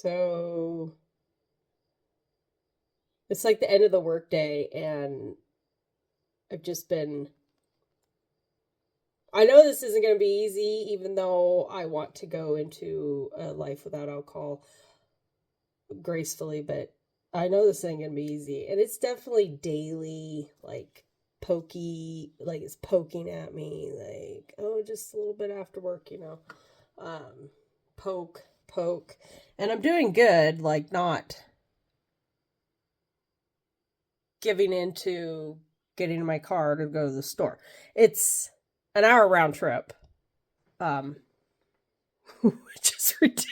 So it's like the end of the workday, and I've just been. I know this isn't going to be easy, even though I want to go into a life without alcohol gracefully, but I know this ain't going to be easy. And it's definitely daily, like pokey, like it's poking at me, like, oh, just a little bit after work, poke, poke. And I'm doing good, like not giving into getting in my car to go to the store. It's an hour round trip, um, which is ridiculous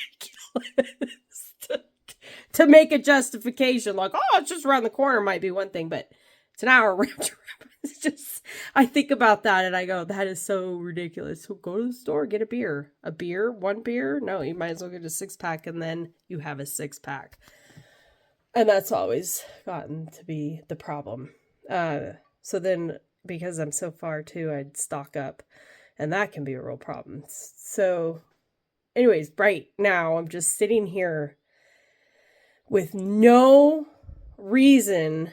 to make a justification. Like, oh, it's just around the corner might be one thing, but it's an hour round trip. It's just, I think about that and I go, that is so ridiculous. So go to the store, get a beer. A beer? One beer? No, you might as well get a 6-pack and then you have a 6-pack. And that's always gotten to be the problem. So then, because I'm so far too, I'd stock up. And that can be a real problem. So, anyways, right now, I'm just sitting here with no reason,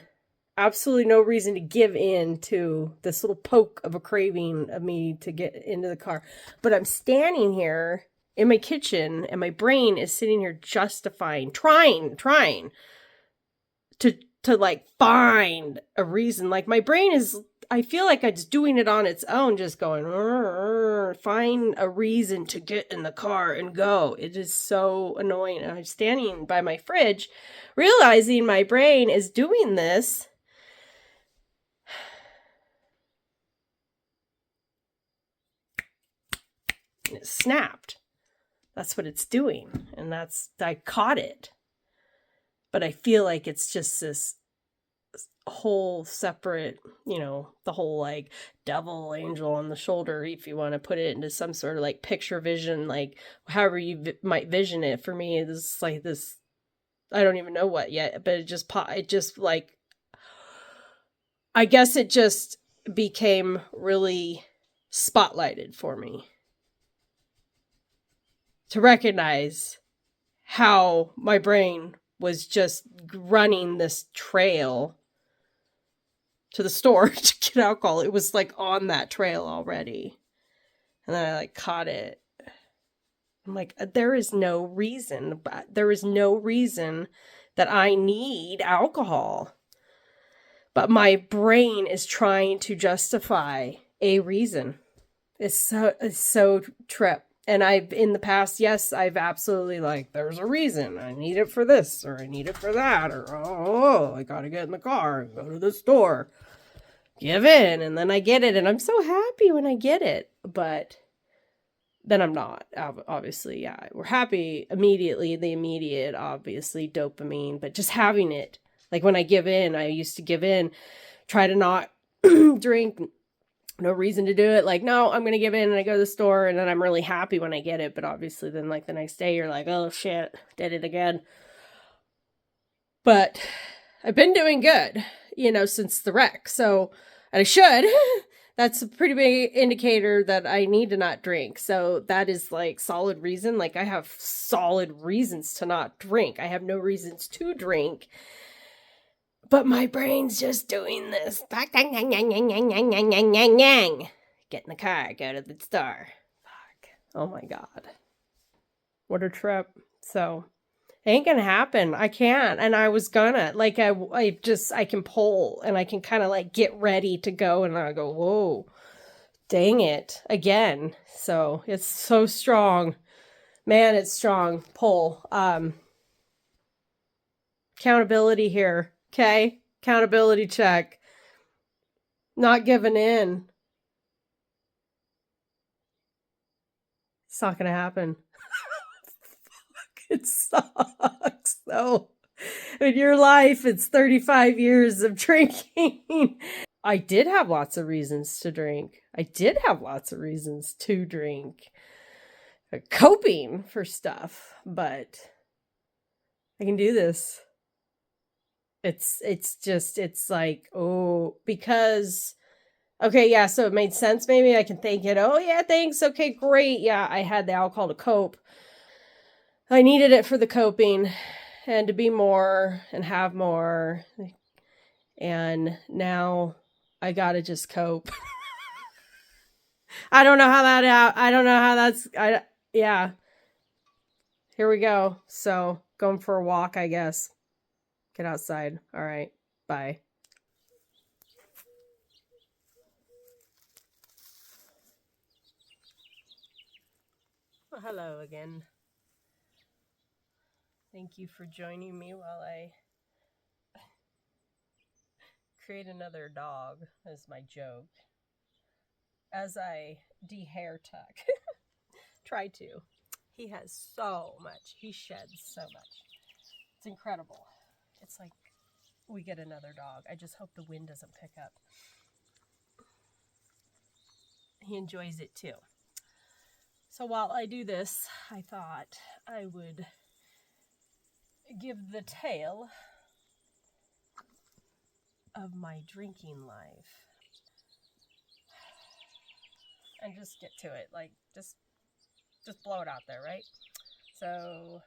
absolutely no reason to give in to this little poke of a craving of me to get into the car. But I'm standing here in my kitchen and my brain is sitting here justifying, trying to like find a reason. Like my brain is, I feel like it's doing it on its own, just going, find a reason to get in the car and go. It is so annoying. And I'm standing by my fridge, realizing my brain is doing this. And it snapped. That's what it's doing. And I caught it. But I feel like it's just this whole separate, the whole like devil angel on the shoulder, if you want to put it into some sort of like picture vision, like however you might vision it. For me, it's like this, I don't even know what yet, but it just like, I guess it just became really spotlighted for me to recognize how my brain was just running this trail to the store to get alcohol. It was like on that trail already. And then I like caught it. I'm like, there is no reason that I need alcohol. But my brain is trying to justify a reason. It's so trip. And I've, in the past, yes, I've absolutely like, there's a reason. I need it for this, or I need it for that, or, oh, I gotta get in the car and go to the store. Give in, and then I get it, and I'm so happy when I get it. But then I'm not, obviously, yeah. We're happy immediately, the immediate, obviously, dopamine, but just having it. Like when I give in, I used to give in, try to not drink, no reason to do it. Like, no, I'm going to give in, and I go to the store, and then I'm really happy when I get it. But obviously then like the next day you're like, oh shit, did it again. But I've been doing good, since the wreck. So, and I should, that's a pretty big indicator that I need to not drink. So that is like solid reason. Like I have solid reasons to not drink. I have no reasons to drink. But my brain's just doing this. Get in the car, go to the store. Fuck. Oh my God. What a trip. So, it ain't gonna happen. I can't. And I was gonna. Like, I can pull and I can kind of like get ready to go. And I go, whoa, dang it. Again. So, it's so strong. Man, it's strong. Pull. Accountability here. Okay, accountability check. Not giving in. It's not gonna happen. It sucks though. In your life, it's 35 years of drinking. I did have lots of reasons to drink. Coping for stuff, but I can do this. It's like, oh, because, okay, yeah, so it made sense. Maybe I can thank it. Oh, yeah, thanks. Okay, great. Yeah, I had the alcohol to cope. I needed it for the coping and to be more and have more. And now I gotta just cope. I don't know how I don't know how yeah. Here we go. So, going for a walk, I guess. Get outside. All right. Bye. Well, hello again. Thank you for joining me while I create another dog as my joke. As I de-hair tuck. Try to. He has so much. He sheds so much. It's incredible. It's like we get another dog. I just hope the wind doesn't pick up. He enjoys it too. So while I do this, I thought I would give the tale of my drinking life. And just get to it. Like, just blow it out there, right? So,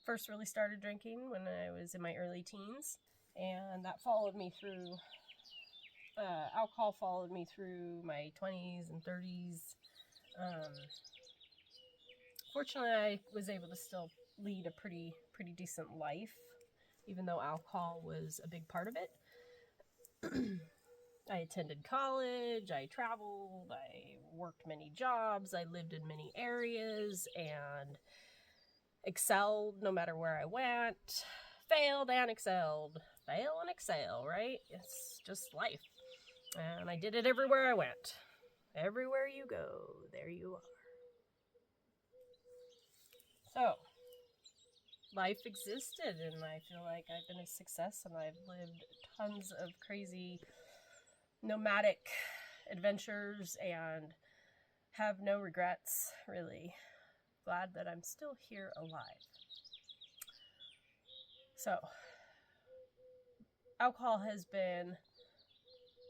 first really started drinking when I was in my early teens. And that followed me through, alcohol followed me through my 20s and 30s. Fortunately, I was able to still lead a pretty decent life, even though alcohol was a big part of it. I attended college, I traveled, I worked many jobs, I lived in many areas, and excelled no matter where I went. Failed and excelled. Fail and excel, right? It's just life. And I did it everywhere I went. Everywhere you go, there you are. So, life existed, and I feel like I've been a success, and I've lived tons of crazy nomadic adventures and have no regrets, really. Glad that I'm still here alive. So, alcohol has been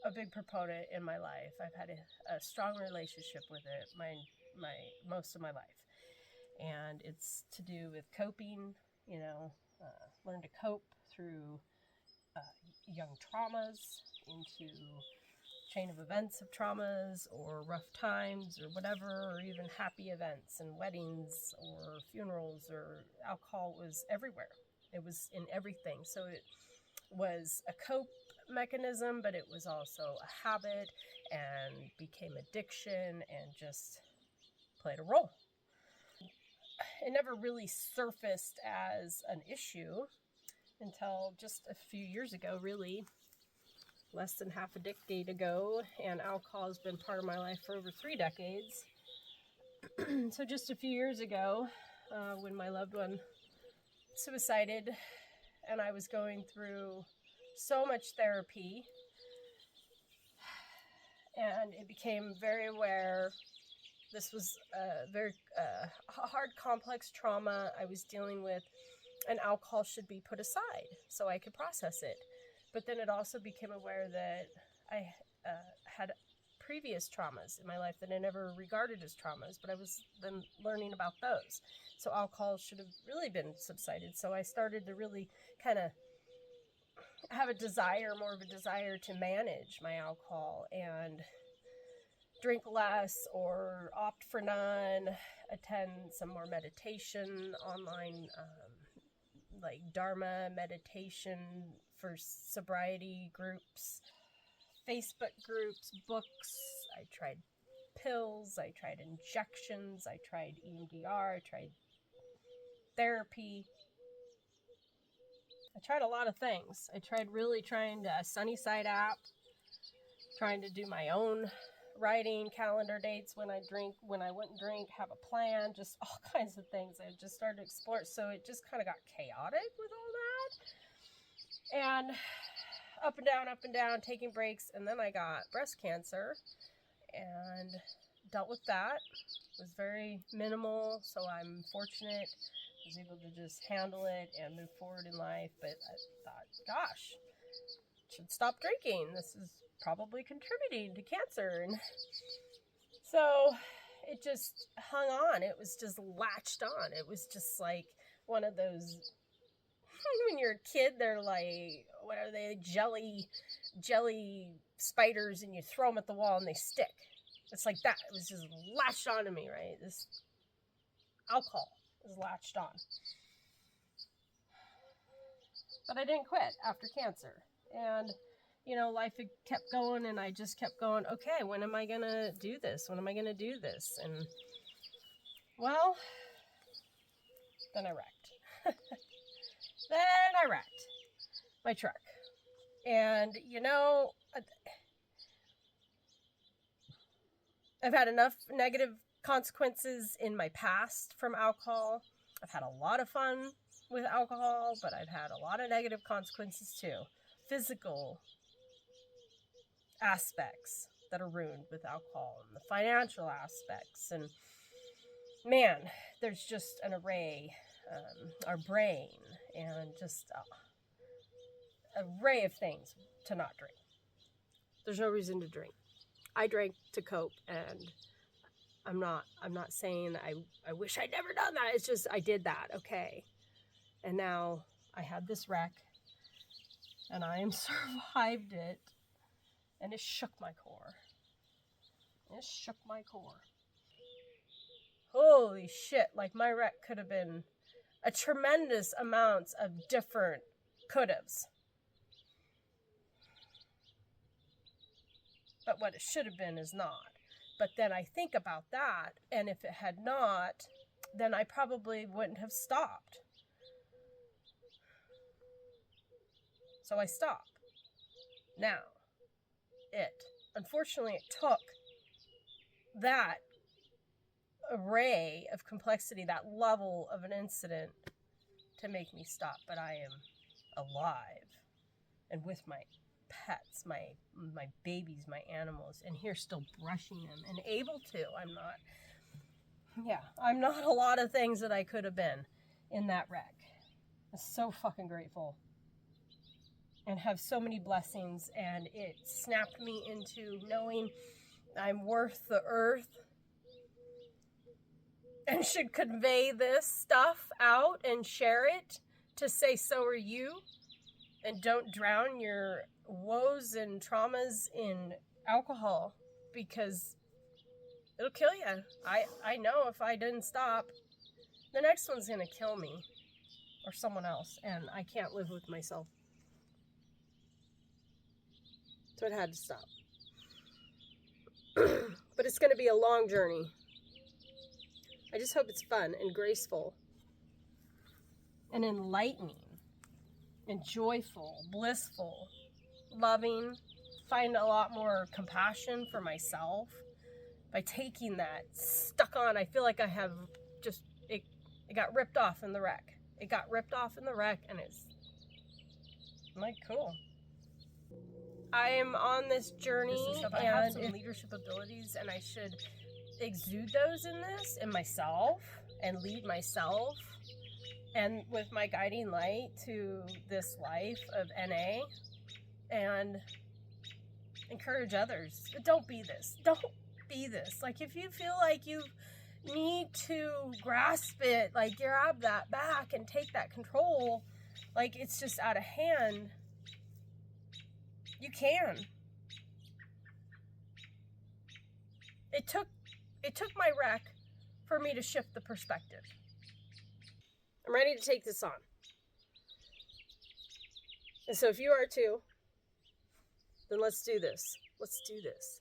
a big proponent in my life. I've had a strong relationship with it my most of my life. And it's to do with coping, learn to cope through young traumas into chain of events of traumas or rough times or whatever, or even happy events and weddings or funerals, or alcohol was everywhere. It was in everything. So it was a cope mechanism, but it was also a habit and became addiction and just played a role. It never really surfaced as an issue until just a few years ago, really. Less than half a decade ago, and alcohol has been part of my life for over 3 decades. So just a few years ago, when my loved one suicided, and I was going through so much therapy, and it became very aware this was a very hard, complex trauma I was dealing with, and alcohol should be put aside so I could process it. But then it also became aware that I had previous traumas in my life that I never regarded as traumas, but I was then learning about those. So alcohol should have really been subsided. So I started to really kind of have more of a desire to manage my alcohol and drink less or opt for none, attend some more meditation online, like Dharma meditation for sobriety groups, Facebook groups, books. I tried pills, I tried injections, I tried EMDR, I tried therapy. I tried a lot of things. I tried trying a Sunnyside app, trying to do my own writing, calendar dates when I wouldn't drink, have a plan, just all kinds of things. I just started to explore. So it just kind of got chaotic with all that. And up and down, taking breaks. And then I got breast cancer and dealt with that. It was very minimal, so I'm fortunate. I was able to just handle it and move forward in life. But I thought, gosh, should stop drinking. This is probably contributing to cancer. And so it just hung on. It was just latched on. It was just like one of those, when you're a kid, they're like, what are they, jelly spiders, and you throw them at the wall and they stick. It's like that. It was just latched onto me, right? This alcohol was latched on. But I didn't quit after cancer. And, you know, life had kept going, and I just kept going, okay, when am I going to do this? When am I going to do this? And, well, then I wrecked. Then I wrecked my truck. And, you know, I've had enough negative consequences in my past from alcohol. I've had a lot of fun with alcohol, but I've had a lot of negative consequences too. Physical aspects that are ruined with alcohol, and the financial aspects. And man, there's just an array, our brain, and just an array of things to not drink. There's no reason to drink. I drank to cope, and I'm not saying I wish I'd never done that. It's just I did that, okay. And now I had this wreck, and I survived it, and it shook my core. It shook my core. Holy shit, like my wreck could have been a tremendous amounts of different could-haves. But what it should have been is not. But then I think about that, and if it had not, then I probably wouldn't have stopped. So I stopped. Now, unfortunately, it took that array of complexity, that level of an incident to make me stop. But I am alive and with my pets, my babies, my animals, and here still brushing them and able to. I'm not a lot of things that I could have been in that wreck. I'm so fucking grateful and have so many blessings, and it snapped me into knowing I'm worth the earth and should convey this stuff out and share it to say so are you, and don't drown your woes and traumas in alcohol, because it'll kill you. I know if I didn't stop, the next one's gonna kill me or someone else, and I can't live with myself. So it had to stop. But it's gonna be a long journey. I just hope it's fun and graceful and enlightening and joyful, blissful, loving. Find a lot more compassion for myself by taking that stuck on. I feel like I have just, it got ripped off in the wreck. It got ripped off in the wreck, and I'm like, cool. I am on this journey, and I have some leadership abilities, and I should exude those in myself, and lead myself, and with my guiding light to this life of NA, and encourage others. Don't be this. Don't be this. Like, if you feel like you need to grasp it, like grab that back and take that control, like it's just out of hand, you can. It took my wreck for me to shift the perspective. I'm ready to take this on. And so if you are too, then let's do this. Let's do this.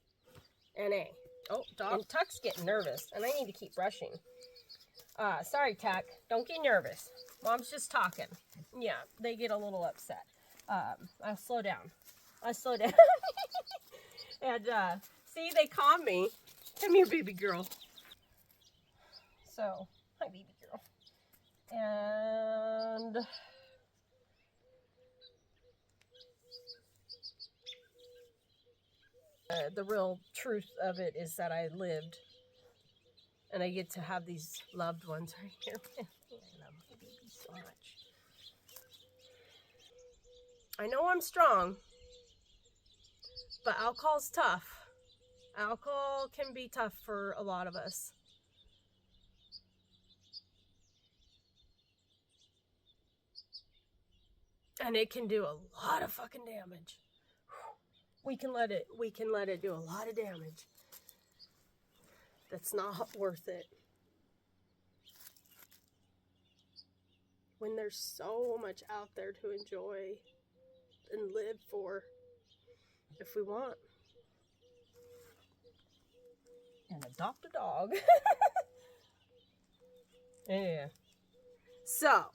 NA. Oh, dog. And Tuck's getting nervous, and I need to keep brushing. Sorry, Tuck. Don't get nervous. Mom's just talking. Yeah, they get a little upset. I'll slow down. And, see, they calm me. Come here, baby girl. So, hi, baby girl. And the real truth of it is that I lived, and I get to have these loved ones right here. I love my baby so much. I know I'm strong, but alcohol's tough. Alcohol can be tough for a lot of us. And it can do a lot of fucking damage. We can let it do a lot of damage. That's not worth it. When there's so much out there to enjoy and live for, if we want. And adopt a dog. Yeah. So,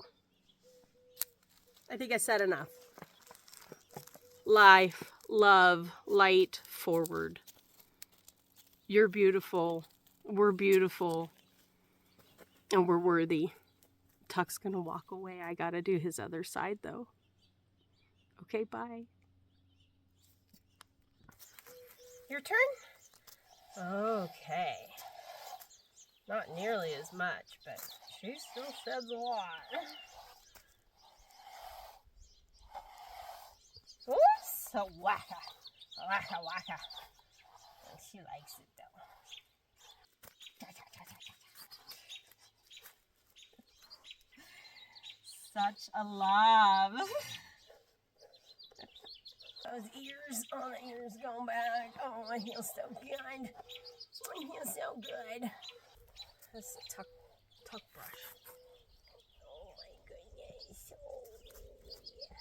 I think I said enough. Life, love, light, forward. You're beautiful. We're beautiful. And we're worthy. Tuck's gonna walk away. I gotta do his other side though. Okay, bye. Your turn? Okay. Not nearly as much, but she still sheds a lot. Oops! A wacka. Wacka wacka. She likes it though. Such a love. Those ears, oh, the ears going back. Oh, I feel so good. I feel so good. This is a tuck brush. Oh my goodness. Oh yeah.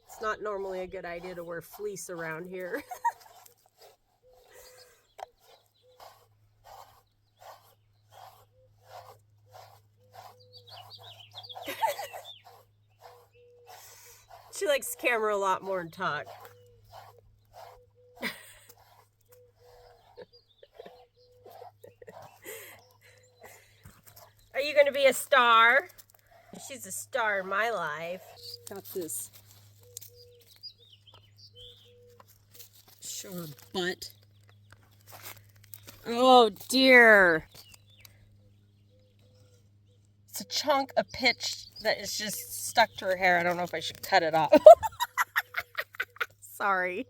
It's not normally a good idea to wear fleece around here. She likes camera a lot more than talk. Are you going to be a star? She's a star in my life. Got this. Show her butt. Oh dear. It's a chunk of pitch that is just stuck to her hair. I don't know if I should cut it off. Sorry.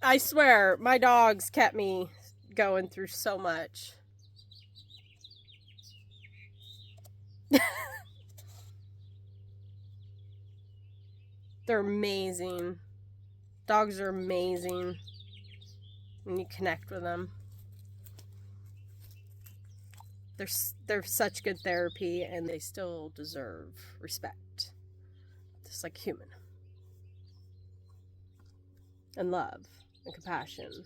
I swear, my dogs kept me going through so much. They're amazing. Dogs are amazing when you connect with them. They're such good therapy, and they still deserve respect. Just like human. And love and compassion.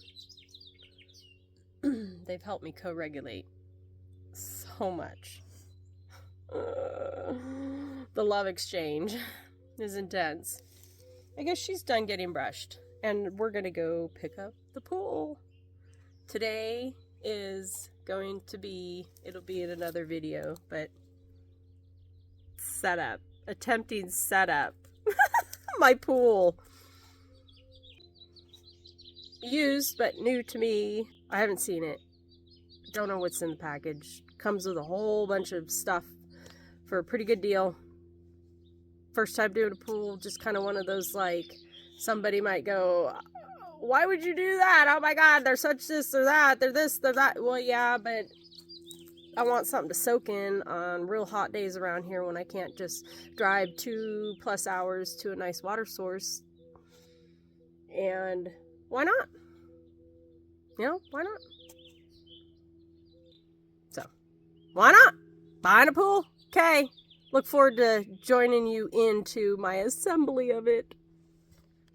They've helped me co-regulate so much. The love exchange is intense. I guess she's done getting brushed, and we're gonna go pick up the pool. Today is going to be, it'll be in another video, but setup, attempting setup. My pool. Used, but new to me. I haven't seen it. Don't know what's in the package. Comes with a whole bunch of stuff for a pretty good deal. First time doing a pool, just kind of one of those, like, somebody might go, why would you do that? Oh my God, they're such this or that. They're this, they're that. Well, yeah, but I want something to soak in on real hot days around here when I can't just drive 2+ hours to a nice water source. And why not? You know, why not? So, why not? Buying a pool? Okay. Look forward to joining you into my assembly of it.